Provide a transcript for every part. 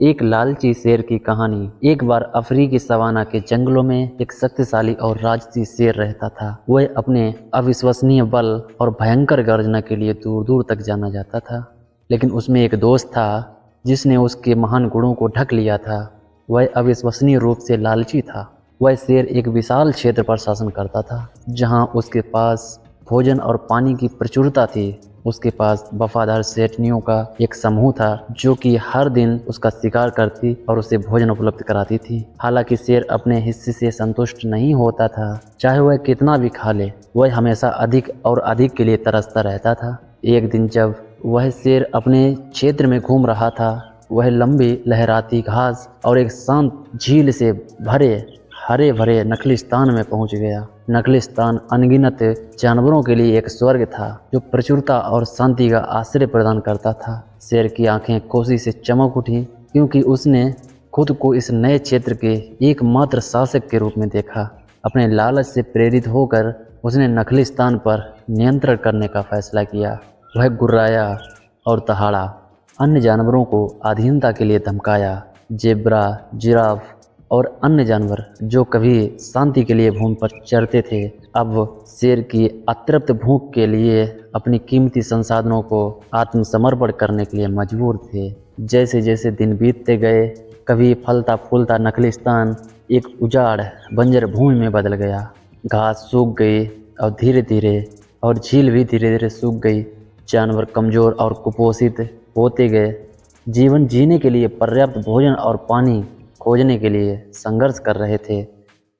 एक लालची शेर की कहानी। एक बार अफ्रीकी सवाना के जंगलों में एक शक्तिशाली और राजसी शेर रहता था। वह अपने अविश्वसनीय बल और भयंकर गर्जना के लिए दूर दूर तक जाना जाता था। लेकिन उसमें एक दोस्त था जिसने उसके महान गुणों को ढक लिया था। वह अविश्वसनीय रूप से लालची था। वह शेर एक विशाल क्षेत्र पर शासन करता था, जहां उसके पास भोजन और पानी की प्रचुरता थी। उसके पास वफादार सेठनियों का एक समूह था जो कि हर दिन उसका शिकार करती और उसे भोजन उपलब्ध कराती थी। हालांकि शेर अपने हिस्से से संतुष्ट नहीं होता था। चाहे वह कितना भी खा ले, वह हमेशा अधिक और अधिक के लिए तरसता रहता था। एक दिन जब वह शेर अपने क्षेत्र में घूम रहा था, वह लंबी लहराती घास और एक शांत झील से भरे हरे भरे नखलिस्तान में पहुंच गया। नखलिस्तान अनगिनत जानवरों के लिए एक स्वर्ग था, जो प्रचुरता और शांति का आश्रय प्रदान करता था। शेर की आंखें खुशी से चमक उठी, क्योंकि उसने खुद को इस नए क्षेत्र के एकमात्र शासक के रूप में देखा। अपने लालच से प्रेरित होकर उसने नखलिस्तान पर नियंत्रण करने का फैसला किया। वह गुर्राया और दहाड़ा, अन्य जानवरों को अधीनता के लिए धमकाया। जेब्रा, जिराफ और अन्य जानवर जो कभी शांति के लिए भूमि पर चरते थे, अब शेर की अतृप्त भूख के लिए अपनी कीमती संसाधनों को आत्मसमर्पण करने के लिए मजबूर थे। जैसे जैसे दिन बीतते गए, कभी फलता फूलता नखलिस्तान एक उजाड़ बंजर भूमि में बदल गया। घास सूख गई और धीरे धीरे और झील भी धीरे धीरे सूख गई। जानवर कमज़ोर और कुपोषित होते गए। जीवन जीने के लिए पर्याप्त भोजन और पानी खोजने के लिए संघर्ष कर रहे थे।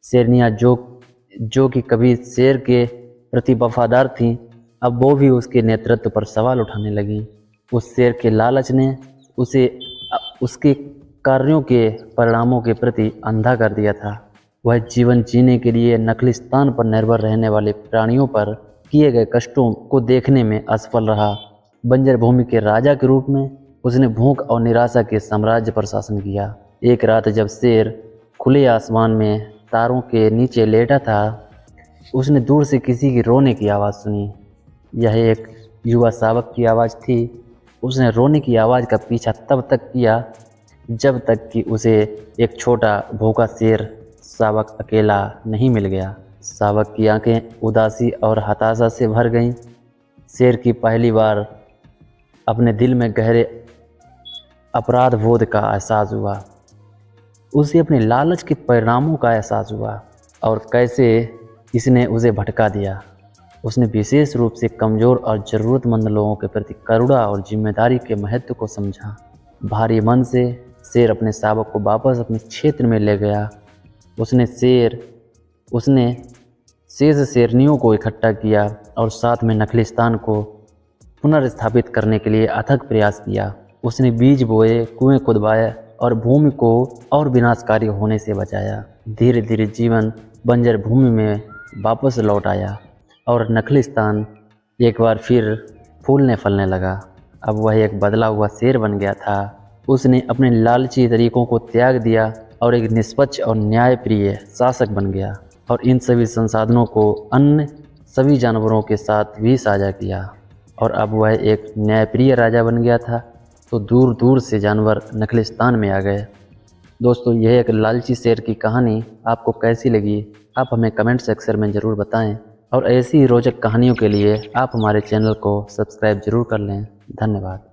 शेरनियाँ जो कि कभी शेर के प्रति वफादार थीं, अब वो भी उसके नेतृत्व पर सवाल उठाने लगीं। उस शेर के लालच ने उसे उसके कार्यों के परिणामों के प्रति अंधा कर दिया था। वह जीवन जीने के लिए नखलिस्तान पर निर्भर रहने वाले प्राणियों पर किए गए कष्टों को देखने में असफल रहा। बंजर भूमि के राजा के रूप में उसने भूख और निराशा के साम्राज्य पर शासन किया। एक रात जब शेर खुले आसमान में तारों के नीचे लेटा था, उसने दूर से किसी की रोने की आवाज़ सुनी। यह एक युवा शावक की आवाज़ थी। उसने रोने की आवाज़ का पीछा तब तक किया जब तक कि उसे एक छोटा भूखा शेर शावक अकेला नहीं मिल गया। शावक की आंखें उदासी और हताशा से भर गईं। शेर की पहली बार अपने दिल में गहरे अपराध बोध का एहसास हुआ। उसे अपने लालच के परिणामों का एहसास हुआ और कैसे इसने उसे भटका दिया। उसने विशेष रूप से कमज़ोर और ज़रूरतमंद लोगों के प्रति करुणा और जिम्मेदारी के महत्व को समझा। भारी मन से शेर अपने शावक को वापस अपने क्षेत्र में ले गया। उसने शेष शेरनियों को इकट्ठा किया और साथ में नखलिस्तान को पुनर्स्थापित करने के लिए अथक प्रयास किया। उसने बीज बोए, कुएं खुदवाए और भूमि को और विनाशकारी होने से बचाया। धीरे धीरे जीवन बंजर भूमि में वापस लौट आया और नखलिस्तान एक बार फिर फूलने फलने लगा। अब वह एक बदला हुआ शेर बन गया था। उसने अपने लालची तरीकों को त्याग दिया और एक निष्पक्ष और न्यायप्रिय शासक बन गया, और इन सभी संसाधनों को अन्य सभी जानवरों के साथ भी साझा किया। और अब वह एक न्यायप्रिय राजा बन गया था, तो दूर दूर से जानवर नखलिस्तान में आ गए। दोस्तों, यह एक लालची शेर की कहानी आपको कैसी लगी, आप हमें कमेंट सेक्शन में ज़रूर बताएं। और ऐसी ही रोचक कहानियों के लिए आप हमारे चैनल को सब्सक्राइब ज़रूर कर लें। धन्यवाद।